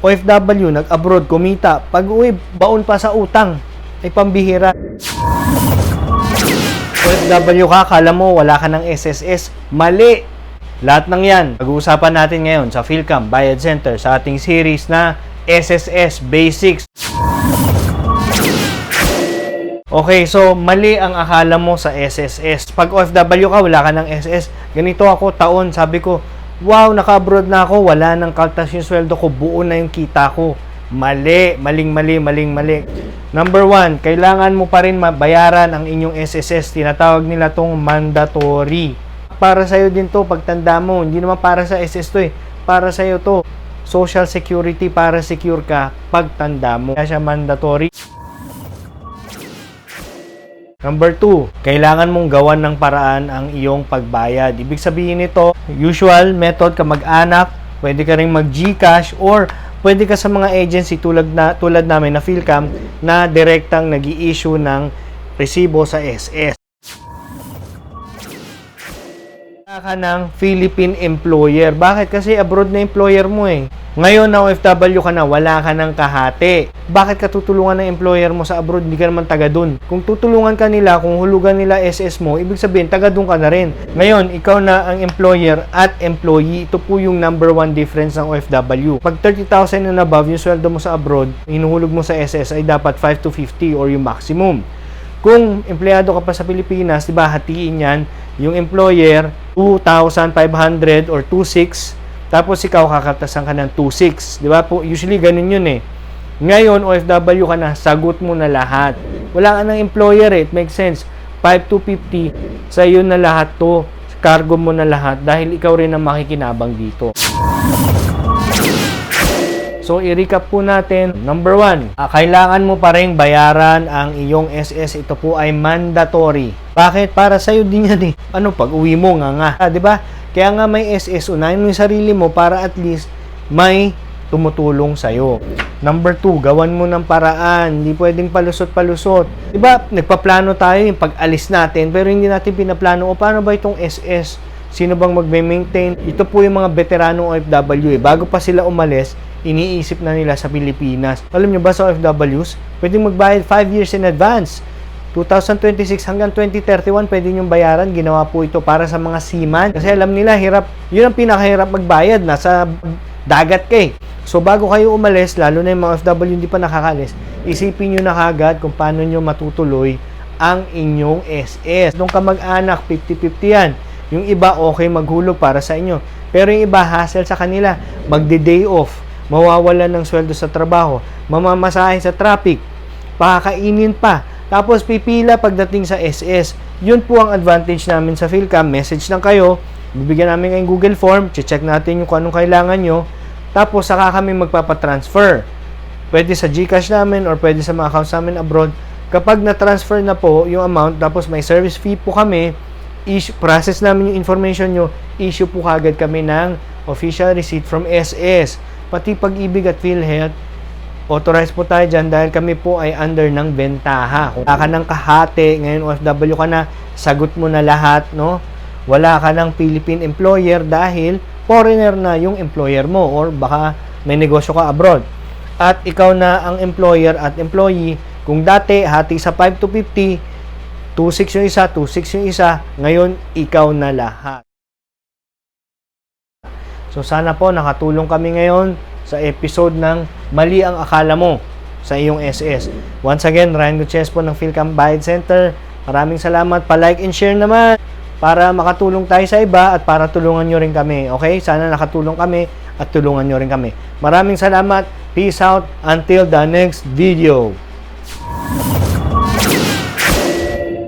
OFW, nag-abroad, kumita. Pag-uwi, baon pa sa utang. Ay pambihira. OFW ka, kala mo wala ka ng SSS. Mali! Lahat ng yan, pag-uusapan natin ngayon sa Philcam Bayad Center sa ating series na SSS Basics. Okay, so mali ang akala mo sa SSS. Pag OFW ka, wala ka ng SS. Ganito ako, taon, sabi ko, wow, naka-abroad na ako, wala nang kaltas yung sweldo ko, buo na yung kita ko. Mali, maling-mali. Number 1, kailangan mo pa rin mabayaran ang inyong SSS. Tinatawag nila tong mandatory. Para sa'yo din to, pagtanda mo. Hindi naman para sa SS to eh. Para sa'yo to. Social Security, para secure ka pagtanda mo. Kaya siya mandatory. Number 2, kailangan mong gawan ng paraan ang iyong pagbayad. Ibig sabihin nito, usual method ka mag-anak, pwede ka rin mag-GCash, or pwede ka sa mga agency tulad namin na Philcam na direktang nag-i-issue ng resibo sa SS. Ka ng Philippine employer. Bakit? Kasi abroad na employer mo eh. Ngayon na OFW ka na, wala ka ng kahati. Bakit ka tutulungan ng employer mo sa abroad? Hindi ka naman taga dun. Kung tutulungan ka nila, kung hulugan nila SS mo, ibig sabihin, taga dun ka na rin. Ngayon, ikaw na ang employer at employee. Ito po yung number 1 difference ng OFW. Pag 30,000 and above yung sweldo mo sa abroad, hinuhulog mo sa SS ay dapat 5 to 50 or yung maximum. Kung empleyado ka pa sa Pilipinas, di ba, hatiin yan, yung employer, 2,500 or 2,600, tapos ikaw kakatasan ka ng 2,600. Di ba po? Usually, ganun yun eh. Ngayon, OFW ka na, sagot mo na lahat. Wala ka ng employer eh. It makes sense. 5 to 50, sa iyo na lahat to. Cargo mo na lahat dahil ikaw rin ang makikinabang dito. So, i-recap po natin. Number 1, kailangan mo pa rin bayaran ang iyong SS. Ito po ay mandatory. Bakit? Para sa'yo din yan eh. Ano, pag uwi mo nga. Diba? Kaya nga may SS, unahin mo yung sarili mo para at least may tumutulong sa'yo. Number 2, gawan mo ng paraan. Hindi pwedeng palusot-palusot. Diba? Nagpaplano tayo yung pag-alis natin, pero hindi natin pinaplano, o paano ba itong SS? Sino bang magme-maintain? Ito po yung mga veteranong OFW eh. Bago pa sila umalis, iniisip na nila sa Pilipinas. Alam nyo ba sa OFWs, pwedeng magbayad 5 years in advance. 2026 hanggang 2031, pwede nyo bayaran. Ginawa po ito para sa mga seaman. Kasi alam nila, hirap. Yun ang pinakahirap magbayad. Nasa dagat ka eh. So, bago kayo umalis, lalo na yung mga OFW hindi pa nakakalis, isipin nyo na kagad kung paano nyo matutuloy ang inyong SS. Doon ka mag-anak, 50-50 yan. Yung iba, okay maghulog para sa inyo. Pero yung iba, hassle sa kanila. Magde-day off. Mawawalan ng sweldo sa trabaho, mamamasahe sa traffic, pakakainin pa, tapos pipila pagdating sa SS. Yun po ang advantage namin sa Philcam. Message lang kayo, bibigyan namin kayong Google Form, check natin yung kung anong kailangan nyo, tapos saka kami magpapatransfer. Pwede sa GCash namin or pwede sa mga accounts namin abroad. Kapag na-transfer na po yung amount, tapos may service fee po kami, process namin yung information nyo, issue po kagad kami ng official receipt from SS. Pati Pag-ibig at PhilHealth, authorized po tayo dyan dahil kami po ay under ng bentaha. Kung wala ka ng kahati, ngayon OFW ka na, sagot mo na lahat, no? Wala ka ng Philippine employer dahil foreigner na yung employer mo or baka may negosyo ka abroad. At ikaw na ang employer at employee. Kung dati, hati sa 5 to 50, 2,600 yung isa, 2,600 yung isa, ngayon ikaw na lahat. So sana po nakatulong kami ngayon sa episode ng Mali ang Akala Mo sa iyong SS. Once again, Ryan Gutierrez po ng Philcam Bayad Center. Maraming salamat. Pa-like and share naman para makatulong tayo sa iba at para tulungan nyo rin kami. Okay? Sana nakatulong kami at tulungan nyo rin kami. Maraming salamat. Peace out. Until the next video.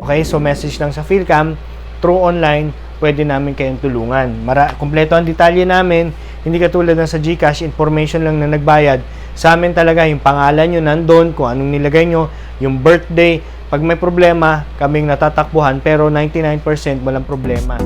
Okay? So message lang sa Philcam. Through online, pwede namin kayong tulungan. Kompleto ang detalye namin, hindi katulad ng sa GCash, information lang na nagbayad. Sa amin talaga, yung pangalan nyo nandun, kung anong nilagay nyo, yung birthday. Pag may problema, kaming natatakbuhan, pero 99% walang problema.